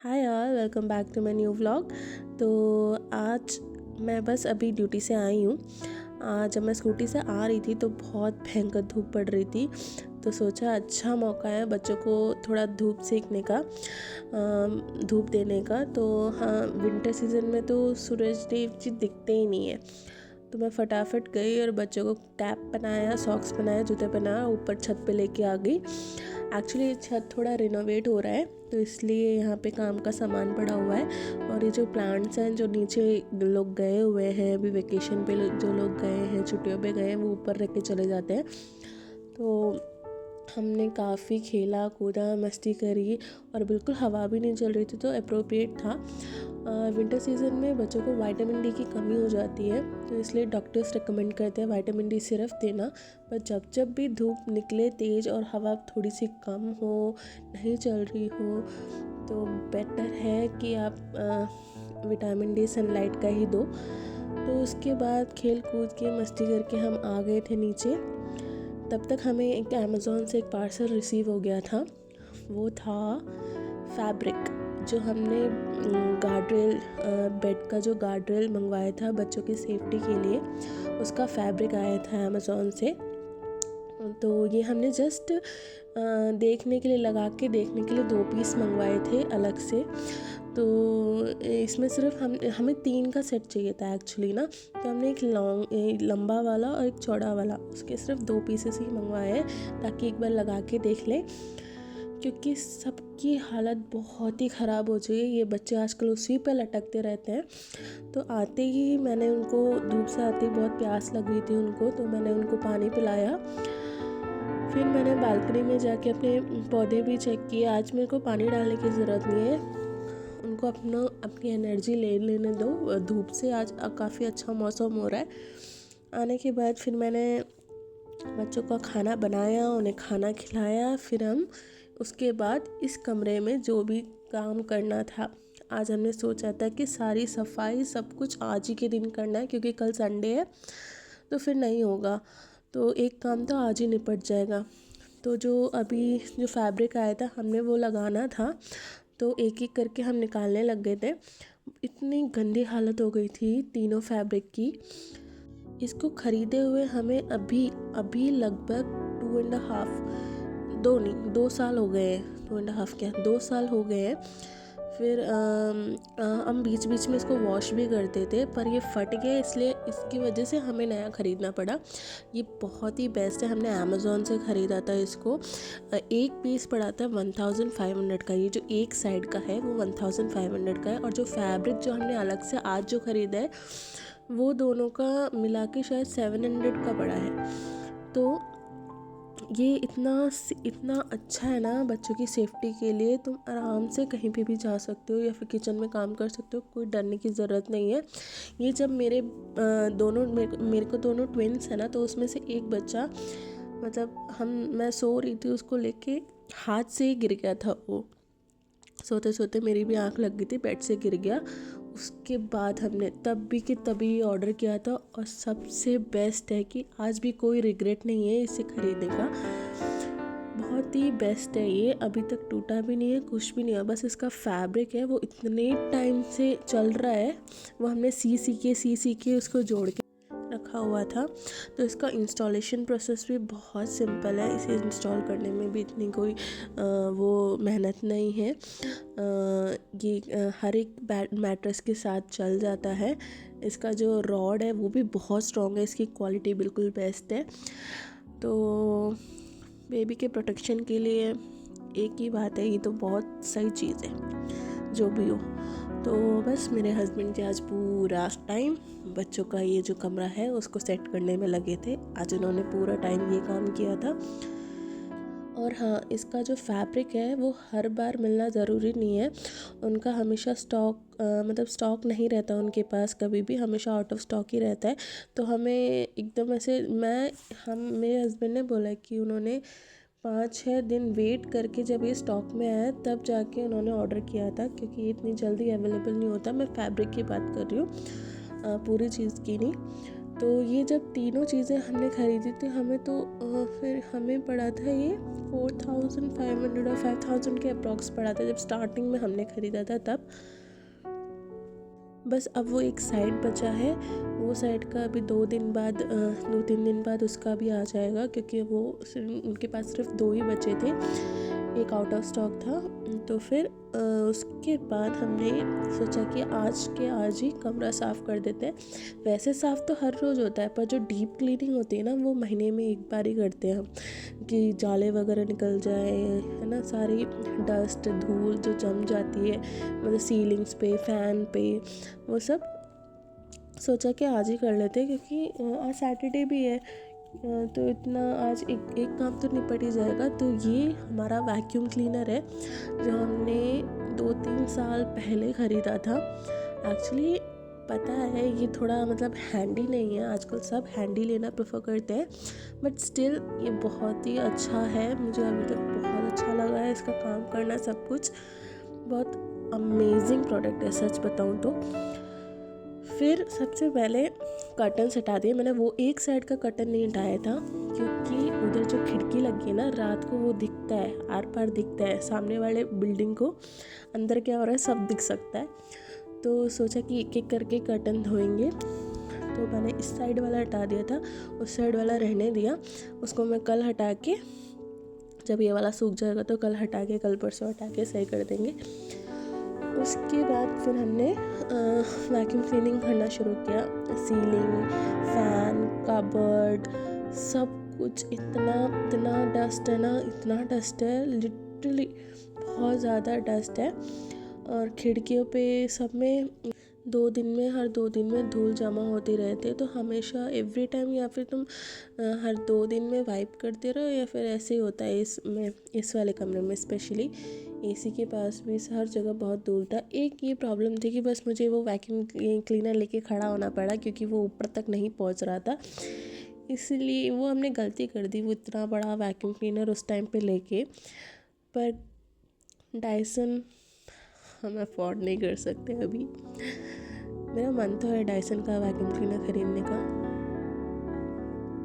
हाय यार, welcome back to my new vlog. तो आज मैं बस अभी ड्यूटी से आई हूँ। जब मैं स्कूटी से आ रही थी तो बहुत भयंकर धूप पड़ रही थी, तो सोचा अच्छा मौका है बच्चों को थोड़ा धूप सेकने का, धूप देने का। तो हाँ, विंटर सीज़न में तो सूरज देव जी दिखते ही नहीं है, तो मैं फटाफट गई और बच्चों को कैप पहनाया, सॉक्स पहनाया, जूते पहनाया, ऊपर छत पे लेके आ गई। एक्चुअली छत थोड़ा रिनोवेट हो रहा है, तो इसलिए यहाँ पे काम का सामान पड़ा हुआ है। और ये जो प्लांट्स हैं जो नीचे लोग गए हुए हैं अभी वेकेशन पे, जो लोग गए हैं छुट्टियों पे गए हैं, वो ऊपर रख के चले जाते हैं। तो हमने काफ़ी खेला कूदा, मस्ती करी और बिल्कुल हवा भी नहीं चल रही थी, तो अप्रोप्रिएट था। विंटर सीज़न में बच्चों को विटामिन डी की कमी हो जाती है, तो इसलिए डॉक्टर्स रिकमेंड करते हैं विटामिन डी सिर्फ देना। पर जब जब भी धूप निकले तेज़ और हवा थोड़ी सी कम हो, नहीं चल रही हो, तो बेटर है कि आप विटामिन डी सनलाइट का ही दो। तो उसके बाद खेल कूद के मस्ती करके हम आ गए थे नीचे। तब तक हमें एक अमेज़ॉन से एक पार्सल रिसीव हो गया था। वो था फैब्रिक, जो हमने गार्डरेल, बेड का जो गार्डरेल मंगवाया था बच्चों की सेफ्टी के लिए, उसका फैब्रिक आया था अमेज़ॉन से। तो ये हमने जस्ट देखने के लिए, लगा के देखने के लिए 2 पीस मंगवाए थे अलग से। तो इसमें सिर्फ हमें 3 का सेट चाहिए था एक्चुअली ना, तो हमने एक लंबा वाला और एक चौड़ा वाला, उसके सिर्फ 2 पीसेस ही मंगवाए हैं ताकि एक बार लगा के देख लें, क्योंकि सबकी हालत बहुत ही ख़राब हो चुकी है। ये बच्चे आजकल उसी पे लटकते रहते हैं। तो आते ही मैंने उनको, धूप से आते ही बहुत प्यास लग रही थी उनको, तो मैंने उनको पानी पिलाया। फिर मैंने बालकनी में जाके अपने पौधे भी चेक किए। आज मेरे को पानी डालने की ज़रूरत नहीं है, उनको अपनी एनर्जी लेने दो धूप से। आज काफ़ी अच्छा मौसम हो रहा है। आने के बाद फिर मैंने बच्चों का खाना बनाया, उन्हें खाना खिलाया। फिर हम उसके बाद इस कमरे में जो भी काम करना था, आज हमने सोचा था कि सारी सफाई सब कुछ आज ही के दिन करना है, क्योंकि कल संडे है तो फिर नहीं होगा। तो एक काम तो आज ही निपट जाएगा। तो जो फैब्रिक आया था हमने वो लगाना था, तो एक एक करके हम निकालने लग गए थे। इतनी गंदी हालत हो गई थी तीनों फैब्रिक की। इसको ख़रीदे हुए हमें अभी लगभग 2 साल हो गए हैं। 2 साल हो गए हैं। फिर हम बीच बीच में इसको वॉश भी करते थे, पर ये फट गया, इसलिए इसकी वजह से हमें नया ख़रीदना पड़ा। ये बहुत ही बेस्ट है, हमने अमेज़ॉन से ख़रीदा था इसको। एक पीस पड़ा था 1500 का। ये जो एक साइड का है वो 1500 का है, और जो फैब्रिक जो हमने अलग से आज जो ख़रीदा है वो दोनों का मिला के शायद 700 का पड़ा है। तो ये इतना अच्छा है ना बच्चों की सेफ्टी के लिए। तुम आराम से कहीं पे भी जा सकते हो या फिर किचन में काम कर सकते हो, कोई डरने की ज़रूरत नहीं है। ये जब मेरे को दोनों ट्विन्स है ना, तो उसमें से एक बच्चा, मतलब मैं सो रही थी, उसको लेके हाथ से ही गिर गया था। वो सोते सोते मेरी भी आंख लग गई थी, बेड से गिर गया। उसके बाद हमने तभी ऑर्डर किया था, और सबसे बेस्ट है कि आज भी कोई रिग्रेट नहीं है इसे खरीदने का। बहुत ही बेस्ट है ये, अभी तक टूटा भी नहीं है, कुछ भी नहीं है। बस इसका फैब्रिक है वो इतने टाइम से चल रहा है, वो हमने सी के उसको जोड़ के रखा हुआ था। तो इसका इंस्टॉलेशन प्रोसेस भी बहुत सिंपल है, इसे इंस्टॉल करने में भी इतनी कोई वो मेहनत नहीं है। ये हर एक मैट्रेस के साथ चल जाता है। इसका जो रॉड है वो भी बहुत स्ट्रॉन्ग है, इसकी क्वालिटी बिल्कुल बेस्ट है। तो बेबी के प्रोटेक्शन के लिए एक ही बात है, ये तो बहुत सही चीज़ है जो भी हो। तो बस मेरे हस्बैंड जी आज पूरा टाइम बच्चों का ये जो कमरा है उसको सेट करने में लगे थे। आज उन्होंने पूरा टाइम ये काम किया था। और हाँ, इसका जो फैब्रिक है वो हर बार मिलना ज़रूरी नहीं है। उनका हमेशा स्टॉक नहीं रहता उनके पास, कभी भी हमेशा आउट ऑफ स्टॉक ही रहता है। तो हमें एकदम ऐसे मेरे हस्बैंड ने बोला कि उन्होंने 5-6 दिन वेट करके जब ये स्टॉक में आया तब जाके उन्होंने ऑर्डर किया था, क्योंकि ये इतनी जल्दी अवेलेबल नहीं होता। मैं फैब्रिक की बात कर रही हूँ, पूरी चीज़ की नहीं। तो ये जब तीनों चीज़ें हमने ख़रीदी थी हमें तो फिर हमें पड़ा था ये 4500 और 5000 के अप्रॉक्स पड़ा था जब स्टार्टिंग में हमने ख़रीदा था तब। बस अब वो एक साइड बचा है, वो साइड का अभी 2-3 दिन बाद उसका भी आ जाएगा, क्योंकि वो उनके पास सिर्फ 2 ही बचे थे, एक आउट ऑफ स्टॉक था। तो फिर उसके बाद हमने सोचा कि आज ही कमरा साफ़ कर देते हैं। वैसे साफ़ तो हर रोज़ होता है, पर जो डीप क्लीनिंग होती है ना वो महीने में एक बार ही करते हैं हम, कि जाले वगैरह निकल जाए, है ना, सारी डस्ट धूल जो जम जाती है मतलब सीलिंग्स पे, फ़ैन पे, वो सब सोचा कि आज ही कर लेते हैं, क्योंकि आज सैटरडे भी है। तो इतना आज एक काम तो निपट ही जाएगा। तो ये हमारा वैक्यूम क्लीनर है जो हमने 2-3 साल पहले ख़रीदा था। एक्चुअली पता है ये थोड़ा मतलब हैंडी नहीं है, आजकल सब हैंडी लेना प्रेफर करते हैं, बट स्टिल ये बहुत ही अच्छा है। मुझे अभी तक बहुत अच्छा लगा है इसका काम करना, सब कुछ बहुत अमेजिंग प्रोडक्ट है सच बताऊँ तो। फिर सबसे पहले कर्टन हटा दिए मैंने। वो एक साइड का कर्टन नहीं हटाया था, क्योंकि उधर जो खिड़की लगी है ना, रात को वो दिखता है, आर पार दिखता है, सामने वाले बिल्डिंग को अंदर क्या हो रहा है सब दिख सकता है। तो सोचा कि एक एक करके कर्टन धोएंगे, तो मैंने इस साइड वाला हटा दिया था, उस साइड वाला रहने दिया। उसको मैं कल हटा के, जब ये वाला सूख जाएगा तो कल हटा के, कल परसों हटा के सही कर देंगे। उसके बाद फिर हमने वैक्यूम क्लीनिंग करना शुरू किया। सीलिंग, फ़ैन, कबर्ड, सब कुछ इतना डस्ट है ना, इतना डस्ट है, लिटरली बहुत ज़्यादा डस्ट है। और खिड़कियों पे सब में हर 2 दिन में धूल जमा होती रहती है। तो हमेशा एवरी टाइम, या फिर तुम हर 2 दिन में वाइप करते रहो, या फिर ऐसे ही होता है इस वाले कमरे में स्पेशली। एसी के पास भी हर जगह बहुत धूल था। एक ये प्रॉब्लम थी कि बस मुझे वो वैक्यूम क्लीनर लेके खड़ा होना पड़ा, क्योंकि वो ऊपर तक नहीं पहुंच रहा था, इसलिए वो हमने गलती कर दी, वो इतना बड़ा वैक्यूम क्लीनर उस टाइम पे लेके। पर डायसन हम अफोर्ड नहीं कर सकते अभी। मेरा मन तो है डायसन का वैक्यूम क्लीनर ख़रीदने का,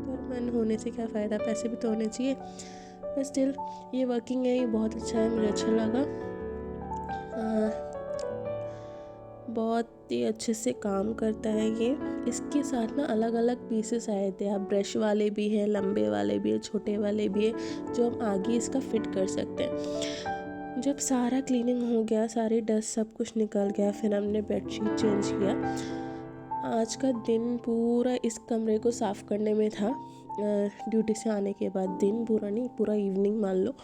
पर मन होने से क्या फ़ायदा, पैसे भी तो होने चाहिए। पर स्टिल ये वर्किंग है, ये बहुत अच्छा है, मुझे अच्छा लगा। बहुत ही अच्छे से काम करता है ये। इसके साथ ना अलग अलग पीसेस आए थे, आप ब्रश वाले भी हैं, लंबे वाले भी हैं, छोटे वाले भी हैं, जो हम आगे इसका फिट कर सकते हैं। जब सारा क्लीनिंग हो गया, सारी डस्ट सब कुछ निकल गया, फिर हमने बेडशीट चेंज किया। आज का दिन पूरा इस कमरे को साफ़ करने में था। ड्यूटी से आने के बाद दिन पूरा नहीं, पूरा इवनिंग मान लो।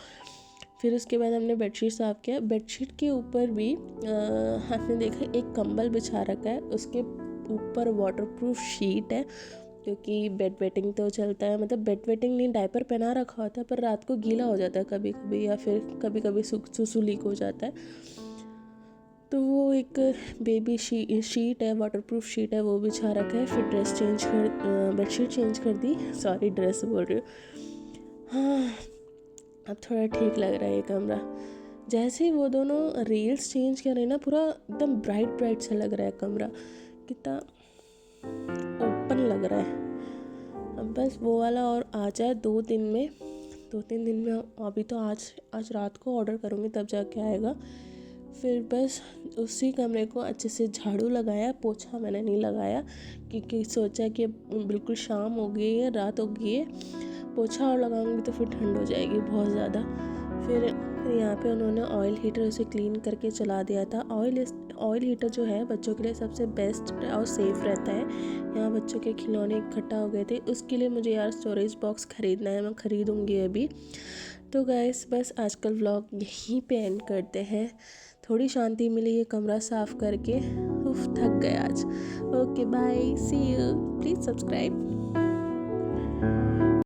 फिर उसके बाद हमने बेडशीट साफ़ किया। बेडशीट के ऊपर भी आपने देखा एक कंबल बिछा रखा है, उसके ऊपर वाटरप्रूफ शीट है, क्योंकि बेड वेटिंग तो चलता है, मतलब बेड वेटिंग नहीं, डायपर पहना रखा होता है, पर रात को गीला हो जाता है कभी कभी, या फिर कभी कभी सुसु लीक हो जाता है। तो वो एक बेबी शीट है, वाटरप्रूफ शीट है, वो बिछा रखा है। फिर बेडशीट चेंज कर दी, सॉरी ड्रेस बोल रही हूँ। हाँ, अब थोड़ा ठीक लग रहा है ये कमरा। जैसे ही वो दोनों रील्स चेंज कर रहे हैं ना, पूरा एकदम ब्राइट सा लग रहा है कमरा, कितना ओपन लग रहा है। अब बस वो वाला और आ जाए 2-3 दिन में। अभी तो आज रात को ऑर्डर करूँगी तब जाके आएगा। फिर बस उसी कमरे को अच्छे से झाड़ू लगाया, पोछा मैंने नहीं लगाया, क्योंकि सोचा कि बिल्कुल शाम हो गई है, रात हो गई है, पोछा और लगाऊंगी तो फिर ठंड हो जाएगी बहुत ज़्यादा। फिर यहाँ पे उन्होंने ऑयल हीटर उसे क्लीन करके चला दिया था। ऑयल हीटर जो है बच्चों के लिए सबसे बेस्ट और सेफ़ रहता है। यहाँ बच्चों के खिलौने इकट्ठा हो गए थे, उसके लिए मुझे यार स्टोरेज बॉक्स ख़रीदना है, मैं ख़रीदूँगी अभी। तो गाइस बस आज का व्लॉग यहीं पे एंड करते हैं। थोड़ी शांति मिली ये कमरा साफ़ करके, उफ थक गए आज। Okay bye, see you, please subscribe.